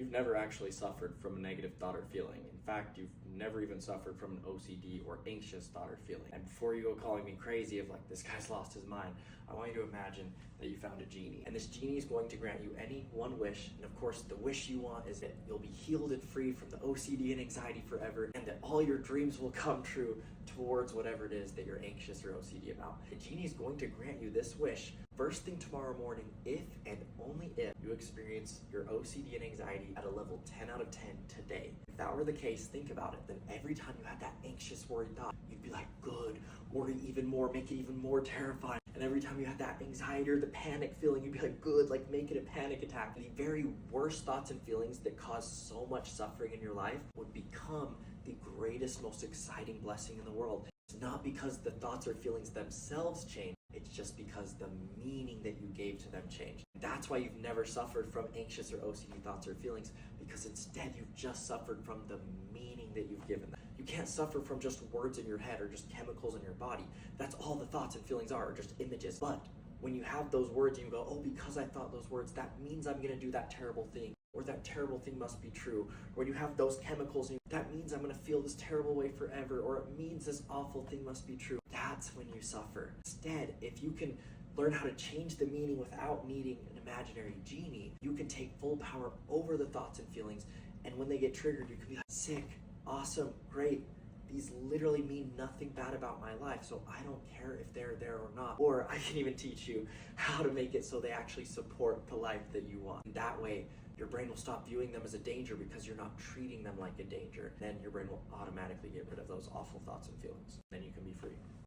you've never actually suffered from a negative thought or feeling. In fact, you've never even suffered from an OCD or anxious thought or feeling. And before you go calling me crazy of like, this guy's lost his mind, I want you to imagine that you found a genie. And this genie is going to grant you any one wish. And of course, the wish you want is that you'll be healed and free from the OCD and anxiety forever, and that all your dreams will come true towards whatever it is that you're anxious or OCD about. The genie is going to grant you this wish first thing tomorrow morning if and only if you experience your OCD and anxiety at a level 10 out of 10 today. If that were the case, think about it. Then every time you had that anxious, worried thought, you'd be like, good, worry even more, make it even more terrifying. And every time you had that anxiety or the panic feeling, you'd be like, good, like make it a panic attack. The very worst thoughts and feelings that cause so much suffering in your life would become the greatest, most exciting blessing in the world. It's not because the thoughts or feelings themselves change, it's just because the meaning that you gave to them changed. That's why you've never suffered from anxious or OCD thoughts or feelings, because instead you've just suffered from the meaning that you've given them. You can't suffer from just words in your head or just chemicals in your body. That's all the thoughts and feelings are just images. But when you have those words and you go, oh, because I thought those words, that means I'm gonna do that terrible thing, or that terrible thing must be true. Or when you have those chemicals, and that means I'm gonna feel this terrible way forever, or it means this awful thing must be true. That's when you suffer. Instead, if you can learn how to change the meaning without needing an imaginary genie, you can take full power over the thoughts and feelings, and when they get triggered, you can be like, sick, awesome, great. These literally mean nothing bad about my life, so I don't care if they're there or not. Or I can even teach you how to make it so they actually support the life that you want. And that way, your brain will stop viewing them as a danger because you're not treating them like a danger. Then your brain will automatically get rid of those awful thoughts and feelings. Then you can be free.